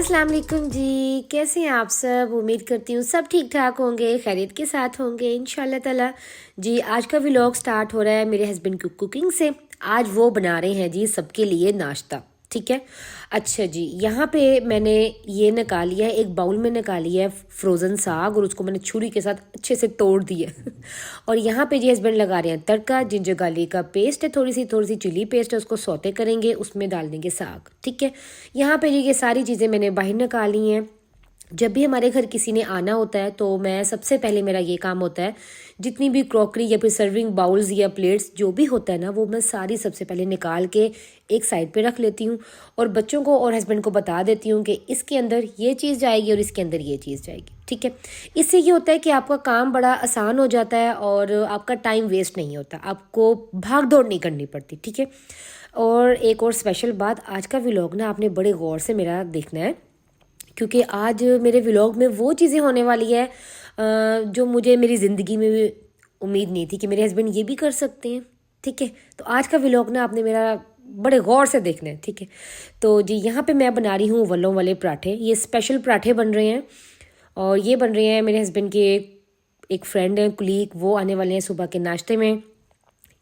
अस्सलाम वालेकुम जी। कैसे हैं आप सब? उम्मीद करती हूँ सब ठीक ठाक होंगे, खैरियत के साथ होंगे इंशाल्लाह ताला। जी आज का व्लॉग स्टार्ट हो रहा है मेरे हस्बैंड की कुकिंग से। आज वो बना रहे हैं जी सबके लिए नाश्ता, ठीक है। अच्छा जी, यहाँ पे मैंने ये निकाल लिया है, एक बाउल में निकाली है फ्रोज़न साग और उसको मैंने छुरी के साथ अच्छे से तोड़ दिया और यहाँ पे जी हस्बैंड लगा रहे हैं तड़का। जिंजर गार्लिक का पेस्ट है, थोड़ी सी चिली पेस्ट है, उसको सौते करेंगे, उसमें डाल देंगे साग, ठीक है। यहाँ पे जी ये सारी चीज़ें मैंने बाहर निकाली हैं। जब भी हमारे घर किसी ने आना होता है तो मैं सबसे पहले मेरा ये काम होता है, जितनी भी क्रॉकरी या फिर सर्विंग बाउल्स या प्लेट्स जो भी होता है ना, वो मैं सारी सबसे पहले निकाल के एक साइड पे रख लेती हूँ और बच्चों को और हस्बैंड को बता देती हूँ कि इसके अंदर ये चीज़ जाएगी और इसके अंदर ये चीज़ जाएगी, ठीक है। इससे ये होता है कि आपका काम बड़ा आसान हो जाता है और आपका टाइम वेस्ट नहीं होता, आपको भाग दौड़ नहीं करनी पड़ती, ठीक है। और एक और स्पेशल बात, आज का व्लॉग ना आपने बड़े गौर से मेरा देखना है, क्योंकि आज मेरे व्लॉग में वो चीज़ें होने वाली है जो मुझे मेरी ज़िंदगी में भी उम्मीद नहीं थी कि मेरे हस्बैंड ये भी कर सकते हैं, ठीक है। तो आज का व्लॉग ना आपने मेरा बड़े गौर से देखना है, ठीक है। तो जी यहाँ पे मैं बना रही हूँ वलों वाले पराठे। ये स्पेशल पराठे बन रहे हैं और ये बन रहे हैं मेरे हस्बैंड के एक फ्रेंड हैं, कुलीग, वो आने वाले हैं सुबह के नाश्ते में।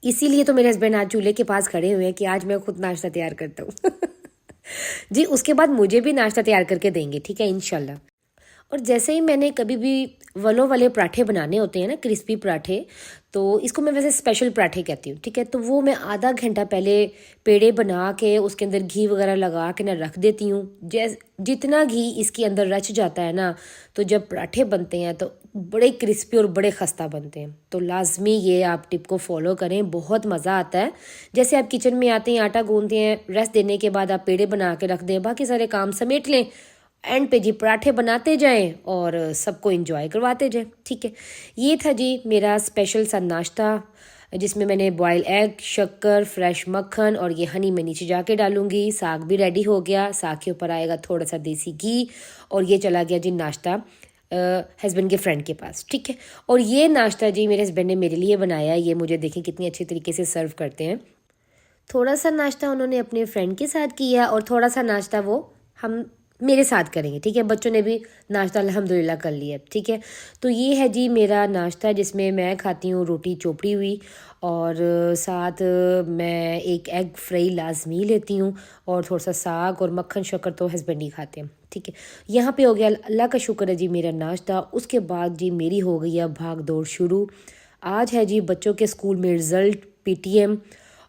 इसीलिए तो मेरे हस्बैंड आज चूल्हे के पास खड़े हुए हैं कि आज मैं खुद नाश्ता तैयार करता हूँ जी उसके बाद मुझे भी नाश्ता तैयार करके देंगे, ठीक है, इंशाल्लाह। और जैसे ही मैंने कभी भी वलों वाले पराठे बनाने होते हैं ना, क्रिस्पी पराठे, तो इसको मैं वैसे स्पेशल पराठे कहती हूँ, ठीक है। तो वो मैं आधा घंटा पहले पेड़े बना के उसके अंदर घी वगैरह लगा के ना रख देती हूँ। जितना घी इसके अंदर रच जाता है ना, तो जब पराठे बनते हैं तो बड़े क्रिस्पी और बड़े खस्ता बनते हैं। तो लाजमी ये आप टिप को फॉलो करें, बहुत मज़ा आता है। जैसे आप किचन में आते हैं, आटा गूंदते हैं, रेस्ट देने के बाद आप पेड़े बना के रख दें, बाकी सारे काम समेट लें, एंड पे जी पराठे बनाते जाएं और सबको एंजॉय करवाते जाएं, ठीक है। ये था जी मेरा स्पेशल सा नाश्ता, जिसमें मैंने बॉयल एग, शक्कर, फ्रेश मक्खन और ये हनी मैं नीचे जाके डालूंगी। साग भी रेडी हो गया, साग के ऊपर आएगा थोड़ा सा देसी घी और ये चला गया जी नाश्ता हस्बैंड के फ्रेंड के पास, ठीक है। और ये नाश्ता जी मेरे हस्बैंड ने मेरे लिए बनाया है। ये मुझे देखें कितनी अच्छी तरीके से सर्व करते हैं। थोड़ा सा नाश्ता उन्होंने अपने फ्रेंड के साथ किया और थोड़ा सा नाश्ता वो हम मेरे साथ करेंगे, ठीक है। बच्चों ने भी नाश्ता अल्हम्दुलिल्लाह कर लिया, ठीक है। तो ये है जी मेरा नाश्ता, जिसमें मैं खाती हूँ रोटी चोपड़ी हुई और साथ मैं एक एग फ्राई लाजमी लेती हूँ और थोड़ा सा साग और मक्खन शक्कर तो हस्बैंड ही खाते हैं, ठीक है। यहाँ पे हो गया, अल्लाह का शुक्र है जी, मेरा नाश्ता। उसके बाद जी मेरी हो गई है भाग दौड़ शुरू। आज है जी बच्चों के स्कूल में रिज़ल्ट, PTM,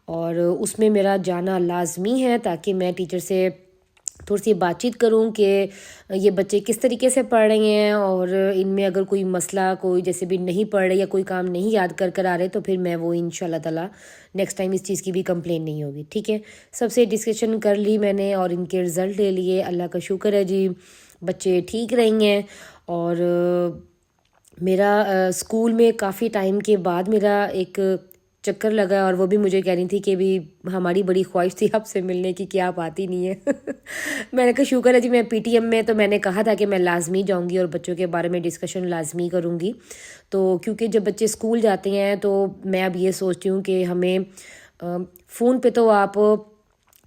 और उसमें मेरा जाना लाजमी है ताकि मैं टीचर से थोड़ी सी बातचीत करूं कि ये बच्चे किस तरीके से पढ़ रहे हैं और इनमें अगर कोई मसला, कोई जैसे भी नहीं पढ़ रहे या कोई काम नहीं याद कर आ रहे, तो फिर मैं वो इंशाल्लाह ताला नेक्स्ट टाइम इस चीज़ की भी कंप्लेन नहीं होगी, ठीक है। सबसे डिस्कशन कर ली मैंने और इनके रिज़ल्ट ले लिए। अल्लाह का शुक्र है जी, बच्चे ठीक रही हैं। और मेरा स्कूल में काफ़ी टाइम के बाद मेरा एक चक्कर लगा और वो भी मुझे कह रही थी कि भी हमारी बड़ी ख्वाहिश थी आपसे मिलने की कि आप आती नहीं है मैंने कहा शुक्र है जी मैं PTM में, तो मैंने कहा था कि मैं लाजमी जाऊंगी और बच्चों के बारे में डिस्कशन लाजमी करूंगी। तो क्योंकि जब बच्चे स्कूल जाते हैं तो मैं अब ये सोचती हूँ कि हमें फ़ोन पे तो आप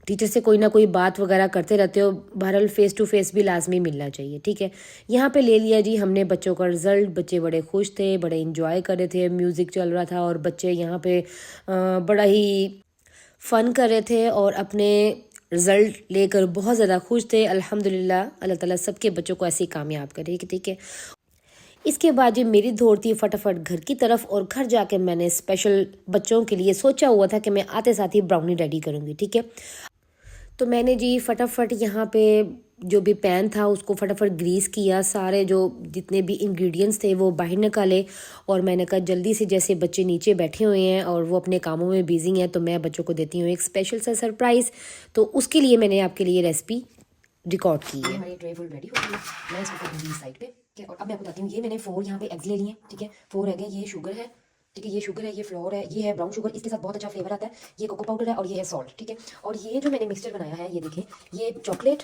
टीचर से कोई ना कोई बात वगैरह करते रहते हो, बहरहाल फेस टू फेस भी लाजमी मिलना चाहिए, ठीक है। यहाँ पे ले लिया जी हमने बच्चों का रिज़ल्ट। बच्चे बड़े खुश थे, बड़े इंजॉय कर रहे थे, म्यूज़िक चल रहा था और बच्चे यहाँ पे बड़ा ही फ़न कर रहे थे और अपने रिज़ल्ट लेकर बहुत ज़्यादा खुश थे। अल्हम्दुलिल्लाह, अल्लाह ताला सबके बच्चों को ऐसे ही कामयाब करे, ठीक है। इसके बाद ये मेरी दौड़ थी फटाफट घर की तरफ और घर जाके मैंने स्पेशल बच्चों के लिए सोचा हुआ था कि मैं आते साथ ही ब्राउनी रेडी करूँगी, ठीक है। तो मैंने जी फटाफट यहाँ पे जो भी पैन था उसको फटाफट ग्रीस किया, सारे जो जितने भी इंग्रेडिएंट्स थे वो बाहर निकाले और मैंने कहा जल्दी से, जैसे बच्चे नीचे बैठे हुए हैं और वो अपने कामों में बिजी हैं, तो मैं बच्चों को देती हूँ एक स्पेशल सा सरप्राइज़। तो उसके लिए मैंने आपके लिए रेसिपी रिकॉर्ड की है। हमारी ट्रे फुल रेडी हो गई है, मैं इसको कर दूँगी साइड पे, ठीक है। और अब मैं बताती हूँ, ये मैंने 4 यहाँ पे एग्स ले लिए हैं, ठीक है, 4 एग है, ये शुगर है, ठीक है, ये शुगर है, ये फ्लोर है, ये है ब्राउन शुगर, इसके साथ बहुत अच्छा फ्लेवर आता है, ये कोको पाउडर है और ये है सॉल्ट, ठीक है। और ये जो मैंने मिक्सचर बनाया है, ये देखें, ये चॉकलेट,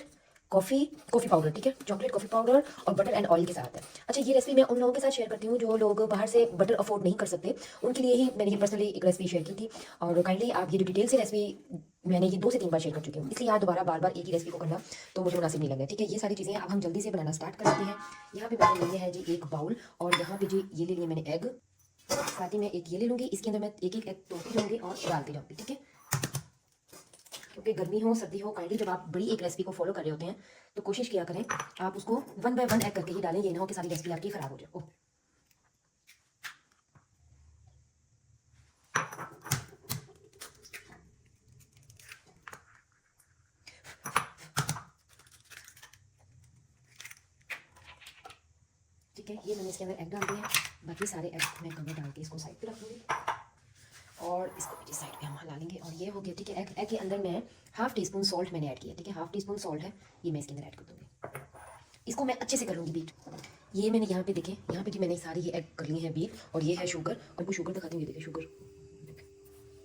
कॉफ़ी पाउडर, ठीक है, चॉकलेट, कॉफ़ी पाउडर और बटर एंड ऑयल के साथ है। अच्छा, ये रेसिपी मैं उन लोगों के साथ शेयर करती हूँ जो लोग बाहर से बटर अफोर्ड नहीं कर सकते, उनके लिए ही मैंने ये पर्सनली एक रेसिपी शेयर की थी। और काइंडली आप ये जो डिटेल से रेसिपी मैंने ये 2 से 3 बार शेयर कर चुकी हूँ, इसलिए आज दोबारा बार बार एक ही रेसिपी को करना तो मुझे मुनासिब नहीं लग रहा है। ठीक है, ये सारी चीज़ें अब हम जल्दी से बनाना स्टार्ट कर देते हैं। यहाँ पे मैंने लिए है जी 1 बाउल, और यहाँ पे जी ये ले लिए मैंने एग, साथ ही मैं एक ये ले लूँगी। इसके अंदर मैं एक एक एग तोड़ती जाऊँगी और डालती जाऊँगी। ठीक है, क्योंकि गर्मी हो सर्दी हो, काइंडली जब आप बड़ी एक रेसिपी को फॉलो कर रहे होते हैं तो कोशिश किया करें आप उसको 1 बाय 1 एग करके ही डालें, ये ना हो कि सारी रेसिपी आपकी खराब हो जाए। ओह, ठीक है, ये मैंने इसके अंदर एग डाल दिए हैं। बाकी सारे एग मैं कवर डाल के इसको साइड पे रख दूँगी और इसको भी साइड पे हम हिला लेंगे। और ये हो गया। ठीक है, एग के अंदर मैं हाफ टी स्पून सॉल्ट मैंने ऐड किया। ठीक है, हाफ टी स्पून सॉल्ट है, ये मैं इसके अंदर ऐड कर दूँगी। इसको मैं अच्छे से कर लूँगी बीट। ये मैंने यहाँ पे देखें, यहाँ पे जी मैंने सारी ये एग कर लिए हैं बीट, और ये है शुगर। और वो शुगर दिखाती हूँ, ये देखें शुगर,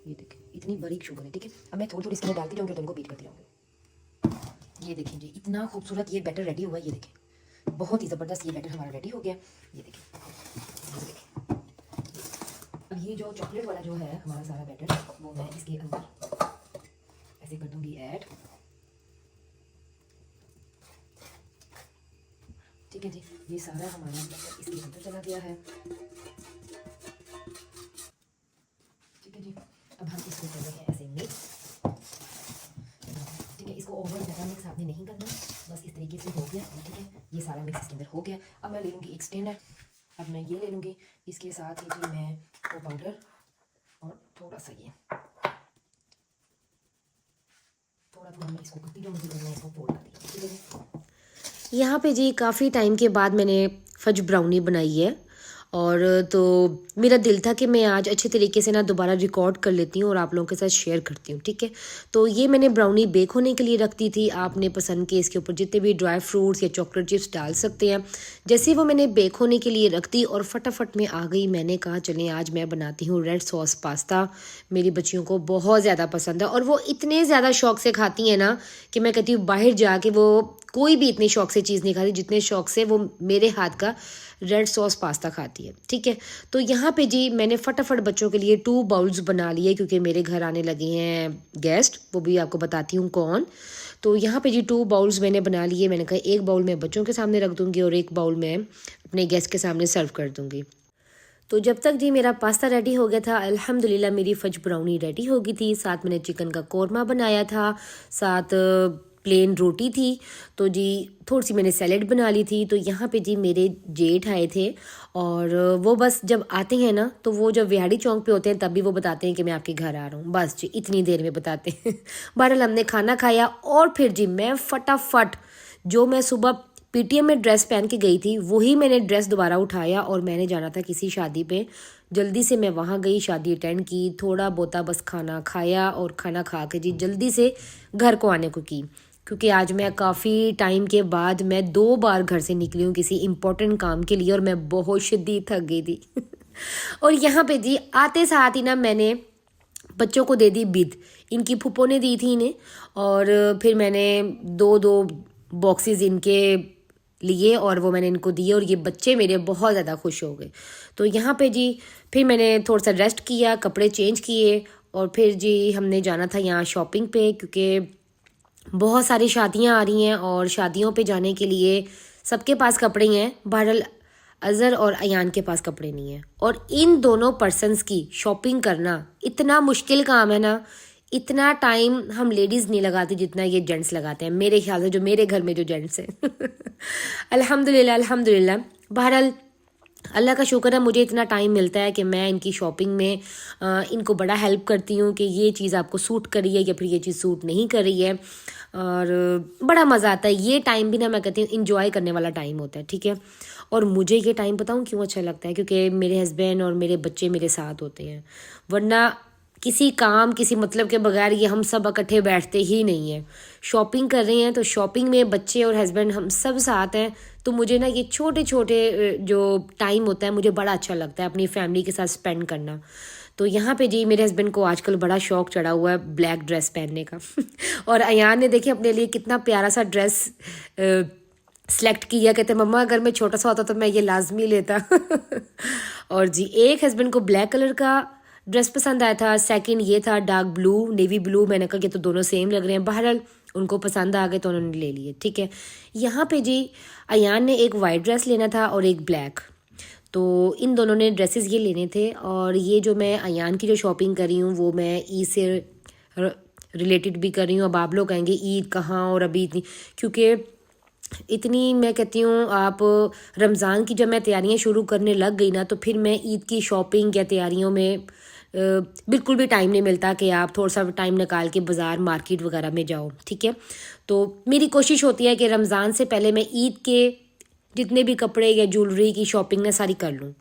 ये देखें इतनी बारीक शुगर है। ठीक है, अब मैं थोड़ी थोड़ी इसके अंदर डालती जाऊँगी और तुमको बीट करती जाऊँगी। ये देखें जी, इतना खूबसूरत ये बैटर रेडी हुआ है। ये देखें बहुत ही ज़बरदस्त ये बैटर हमारा रेडी हो गया। ये देखें, अब ये जो चॉकलेट वाला जो है हमारा सारा बैटर, वो मैं इसके अंदर ऐसे कर दूँगी ऐड। ठीक है जी, ये सारा हमारा इसके अंदर चला गया है। ठीक है जी, अब हम इसको कर रहे हैं ऐसे मिक्स। ठीक है, इसको ओवर ज़्यादा मिक्स आपने नहीं करना, बस इस तरीके से हो गया। ठीक है, ये सारा मिक्स इसके अंदर हो गया। अब मैं ले लूँगी एक स्टेनर, अब मैं ये ले लूँगी, इसके साथ ही जी मैं वो पाउडर और थोड़ा सा ये थोड़ा मैं इसको करती जाऊँगी और मैं इसको फोल्ड कर दूँगी। ठीक है जी, यहाँ पे जी काफ़ी टाइम के बाद मैंने फज ब्राउनी बनाई है, और तो मेरा दिल था कि मैं आज अच्छे तरीके से ना दोबारा रिकॉर्ड कर लेती हूँ और आप लोगों के साथ शेयर करती हूँ। ठीक है, तो ये मैंने ब्राउनी बेक होने के लिए रख दी थी। आपने पसंद के इसके ऊपर जितने भी ड्राई फ्रूट्स या चॉकलेट चिप्स डाल सकते हैं। जैसे वो मैंने बेक होने के लिए रख दी और फटाफट में आ गई, मैंने कहा चलें आज मैं बनाती हूँ रेड सॉस पास्ता। मेरी बच्चियों को बहुत ज़्यादा पसंद है और वो इतने ज़्यादा शौक से खाती हैं ना कि मैं कहती हूँ बाहर जाके वो कोई भी इतने शौक से चीज़ नहीं खाती जितने शौक से वो मेरे हाथ का रेड सॉस पास्ता खाती है। ठीक है, तो यहाँ पे जी मैंने फटाफट बच्चों के लिए 2 बाउल्स बना लिए, क्योंकि मेरे घर आने लगे हैं गेस्ट, वो भी आपको बताती हूँ कौन। तो यहाँ पे जी 2 बाउल्स मैंने बना लिए। मैंने कहा एक बाउल मैं बच्चों के सामने रख दूँगी और एक बाउल मैं अपने गेस्ट के सामने सर्व कर दूँगी। तो जब तक जी मेरा पास्ता रेडी हो गया था, अल्हम्दुलिल्लाह मेरी फज ब्राउनी रेडी हो गई थी। साथ मैंने चिकन का कोरमा बनाया था, साथ प्लेन रोटी थी। तो जी थोड़ी सी मैंने सैलेड बना ली थी। तो यहाँ पे जी मेरे जेठ आए थे, और वो बस जब आते हैं ना तो वो जब विहाड़ी चौक पे होते हैं तब भी वो बताते हैं कि मैं आपके घर आ रहा हूँ, बस जी इतनी देर में बताते हैं। बहरहाल हमने खाना खाया और फिर जी मैं फटाफट जो मैं सुबह पीटीएम में ड्रेस पहन के गई थी वही मैंने ड्रेस दोबारा उठाया, और मैंने जाना था किसी शादी पे। जल्दी से मैं वहाँ गई, शादी अटेंड की, थोड़ा बहुता बस खाना खाया और खाना खा के जी जल्दी से घर को आने को की, क्योंकि आज मैं काफ़ी टाइम के बाद मैं 2 बार घर से निकली हूँ किसी इम्पोर्टेंट काम के लिए, और मैं बहुत शदीद थक गई थी। और यहाँ पे जी आते साथ ही ना मैंने बच्चों को दे दी बिद, इनकी फूफो ने दी थी इन्हें, और फिर मैंने 2-2 बॉक्सेस इनके लिए और वो मैंने इनको दिए, और ये बच्चे मेरे बहुत ज़्यादा खुश हो गए। तो यहाँ पे जी फिर मैंने थोड़ा सा रेस्ट किया, कपड़े चेंज किए, और फिर जी हमने जाना था यहाँ शॉपिंग पे, क्योंकि बहुत सारी शादियां आ रही हैं और शादियों पे जाने के लिए सबके पास कपड़े हैं। बहरहाल अज़हर और अयान के पास कपड़े नहीं हैं, और इन दोनों पर्सन्स की शॉपिंग करना इतना मुश्किल काम है ना, इतना टाइम हम लेडीज़ नहीं लगाते जितना ये जेंट्स लगाते हैं, मेरे ख्याल से जो मेरे घर में जो जेंट्स हैं। अल्हम्दुलिल्लाह अल्हम्दुलिल्लाह। बहरहाल अल्लाह का शुक्र है मुझे इतना टाइम मिलता है कि मैं इनकी शॉपिंग में इनको बड़ा हेल्प करती हूँ कि ये चीज़ आपको सूट कर रही है या फिर ये चीज़ सूट नहीं कर रही है, और बड़ा मज़ा आता है। ये टाइम भी ना मैं कहती हूँ इंजॉय करने वाला टाइम होता है। ठीक है, और मुझे ये टाइम बताऊँ क्यों अच्छा लगता है, क्योंकि मेरे हस्बैंड और मेरे बच्चे मेरे साथ होते हैं, वरना किसी काम किसी मतलब के बगैर ये हम सब इकट्ठे बैठते ही नहीं हैं। शॉपिंग कर रहे हैं तो शॉपिंग में बच्चे और हस्बैंड हम सब साथ हैं, तो मुझे ना ये छोटे छोटे जो टाइम होता है मुझे बड़ा अच्छा लगता है अपनी फैमिली के साथ स्पेंड करना। तो यहाँ पे जी मेरे हस्बैंड को आजकल बड़ा शौक चढ़ा हुआ है ब्लैक ड्रेस पहनने का। और अयान ने देखिए अपने लिए कितना प्यारा सा ड्रेस सेलेक्ट किया, कहते मम्मा अगर मैं छोटा सा होता तो मैं ये लाजमी लेता। और जी एक हस्बैंड को ब्लैक कलर का ड्रेस पसंद आया था। सेकंड ये था डार्क ब्लू, नेवी ब्लू, मैंने कहा कि तो दोनों सेम लग रहे हैं। बहरहाल उनको पसंद आ गए तो उन्होंने ले लिए, ठीक है। यहाँ पे जी अयान ने एक वाइट ड्रेस लेना था और एक ब्लैक, तो इन दोनों ने ड्रेसेस ये लेने थे। और ये जो मैं अयान की जो शॉपिंग कर रही हूँ वो मैं ईद से रिलेटेड भी कर रही हूँ। अब आप लोग कहेंगे ईद कहाँ और अभी इतनी, क्योंकि इतनी मैं कहती हूँ आप रमज़ान की जब मैं तैयारियाँ शुरू करने लग गई ना, तो फिर मैं ईद की शॉपिंग या तैयारियों में बिल्कुल भी टाइम नहीं मिलता कि आप थोड़ा सा टाइम निकाल के बाज़ार मार्केट वगैरह में जाओ, ठीक है। तो मेरी कोशिश होती है कि रमज़ान से पहले मैं ईद के जितने भी कपड़े या ज्वेलरी की शॉपिंग ना सारी कर लूँ।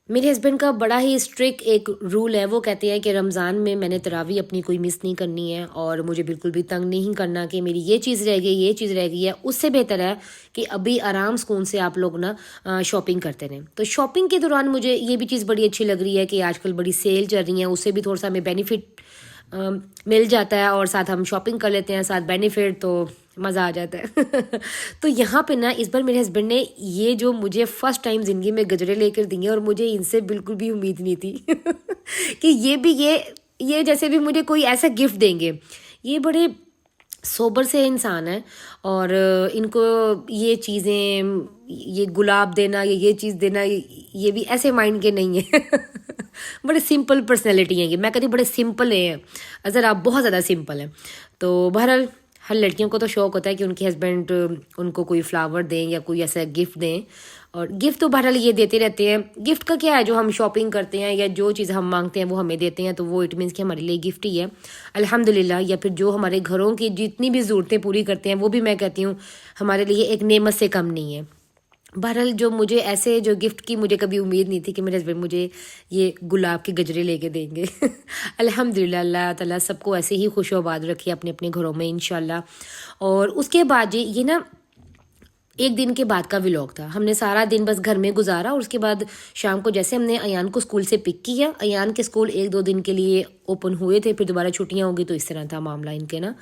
मेरे हस्बैंड का बड़ा ही स्ट्रिक्ट एक रूल है, वो कहते हैं कि रमज़ान में मैंने तरावी अपनी कोई मिस नहीं करनी है और मुझे बिल्कुल भी तंग नहीं करना कि मेरी ये चीज़ रह गई, ये चीज़ रह गई है। उससे बेहतर है कि अभी आराम सुकून से आप लोग ना शॉपिंग करते रहें। तो शॉपिंग के दौरान मुझे ये भी चीज़ बड़ी अच्छी लग रही है कि आजकल बड़ी सेल चल रही है, उससे भी थोड़ा सा हमें बेनिफिट मिल जाता है और साथ हम शॉपिंग कर लेते हैं, साथ बेनिफिट, तो मज़ा आ जाता है। तो यहाँ पे ना इस बार मेरे हस्बैंड ने ये जो मुझे फ़र्स्ट टाइम ज़िंदगी में गजरे लेकर दिए और मुझे इनसे बिल्कुल भी उम्मीद नहीं थी कि ये भी ये जैसे भी मुझे कोई ऐसा गिफ्ट देंगे। ये बड़े सोबर से इंसान है और इनको ये चीज़ें, ये गुलाब देना या ये चीज़ देना, ये भी ऐसे माइंड के नहीं है। बड़े सिंपल पर्सनैलिटी हैं ये, मैं कहती हूँ बड़े सिंपल हैं अज़र, आप बहुत ज़्यादा सिंपल हैं। तो बहरहाल हर लड़कियों को तो शौक़ होता है कि उनके हस्बैंड उनको कोई फ्लावर दें या कोई ऐसा गिफ्ट दें, और गिफ्ट तो बहरहाल ये देते रहते हैं। गिफ्ट का क्या है, जो हम शॉपिंग करते हैं या जो चीज़ हम मांगते हैं वो हमें देते हैं, तो वो इट मीन्स कि हमारे लिए गिफ्ट ही है अल्हम्दुलिल्लाह। या फिर जो हमारे घरों की जितनी भी ज़रूरतें पूरी करते हैं वो भी मैं कहती हूँ हमारे लिए एक नेमत से कम नहीं है। बहरहाल जो मुझे ऐसे जो गिफ्ट की मुझे कभी उम्मीद नहीं थी कि मेरे हस्बैंड मुझे ये गुलाब के गजरे लेके देंगे। अल्हम्दुलिल्लाह, अल्लाह ताला सबको ऐसे ही खुश आबाद रखे अपने अपने घरों में इंशाल्लाह। और उसके बाद जी ये ना एक दिन के बाद का व्लॉग था। हमने सारा दिन बस घर में गुजारा और उसके बाद शाम को जैसे हमने अयान को स्कूल से पिक किया, अयान के स्कूल 1-2 दिन के लिए ओपन हुए थे, फिर दोबारा छुट्टियां होगी, तो इस तरह था मामला इनके ना।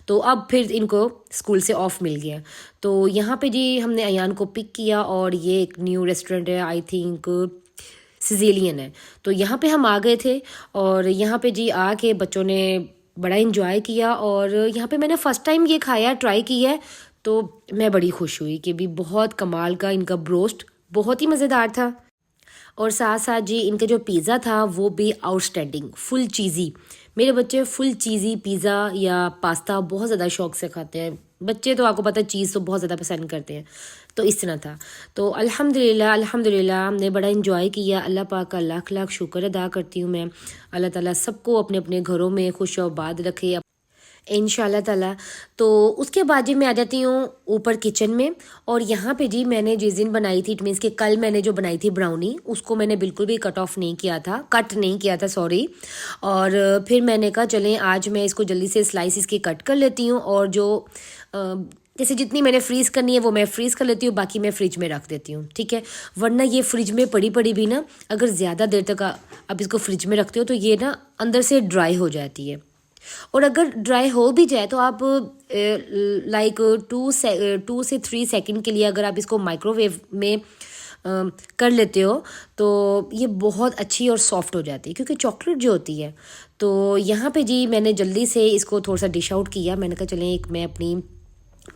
तो अब फिर इनको स्कूल से ऑफ मिल गया। तो यहाँ पे जी हमने अयान को पिक किया और ये एक न्यू रेस्टोरेंट है, आई थिंक सिजेलियन है, तो यहाँ पे हम आ गए थे। और यहाँ पे जी आके बच्चों ने बड़ा इंजॉय किया और यहाँ पे मैंने फ़र्स्ट टाइम ये खाया, ट्राई किया है, तो मैं बड़ी खुश हुई कि भी बहुत कमाल का इनका ब्रोस्ट बहुत ही मज़ेदार था। और साथ साथ जी इनका जो पिज़्ज़ा था वो भी आउटस्टैंडिंग, फुल चीज़ी। मेरे बच्चे फुल चीज़ी पिज़्ज़ा या पास्ता बहुत ज़्यादा शौक से खाते हैं। बच्चे तो आपको पता है चीज़ तो बहुत ज़्यादा पसंद करते हैं, तो इस तरह था। तो अल्हम्दुलिल्लाह अल्हम्दुलिल्लाह हमने बड़ा इंजॉय किया। अल्लाह पाक का लाख लाख शुक्र अदा करती हूँ मैं। अल्लाह ताला सबको अपने अपने घरों में खुश आबाद रखे इंशाल्लाह ताला। तो उसके बाद जी मैं आ जाती हूँ ऊपर किचन में। और यहाँ पे जी मैंने जिस दिन बनाई थी, इट मीन्स कि कल मैंने जो बनाई थी ब्राउनी, उसको मैंने बिल्कुल भी कट ऑफ नहीं किया था, कट नहीं किया था, सॉरी। और फिर मैंने कहा चलें आज मैं इसको जल्दी से स्लाइस इसके कट कर लेती हूँ, और जो जैसे जितनी मैंने फ्रीज़ करनी है वो मैं फ्रीज़ कर लेती हूँ, बाकी मैं फ्रिज में रख देती हूँ, ठीक है। वरना ये फ्रिज में पड़ी पड़ी भी ना, अगर ज़्यादा देर तक आप इसको फ्रिज में रखते हो तो ये ना अंदर से ड्राई हो जाती है। और अगर ड्राई हो भी जाए तो आप लाइक 2 से 3 सेकंड के लिए अगर आप इसको माइक्रोवेव में कर लेते हो तो ये बहुत अच्छी और सॉफ्ट हो जाती है, क्योंकि चॉकलेट जो होती है। तो यहाँ पे जी मैंने जल्दी से इसको थोड़ा सा डिश आउट किया। मैंने कहा चलें एक मैं अपनी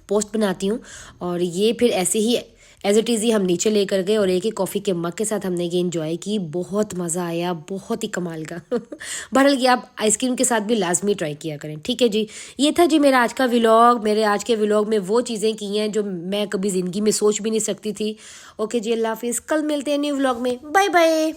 पोस्ट बनाती हूँ, और ये फिर ऐसे ही एज इट इज़ ही हम नीचे लेकर गए और एक ही कॉफ़ी के मग के साथ हमने ये इंजॉय की। बहुत मज़ा आया, बहुत ही कमाल का। बहरहाल ये आप आइसक्रीम के साथ भी लाजमी ट्राई किया करें, ठीक है जी। ये था जी मेरा आज का व्लॉग। मेरे आज के व्लॉग में वो चीज़ें की हैं जो मैं कभी ज़िंदगी में सोच भी नहीं सकती थी। ओके जी, अल्लाह हाफिज़, कल मिलते हैं न्यू व्लॉग में, बाय बाय।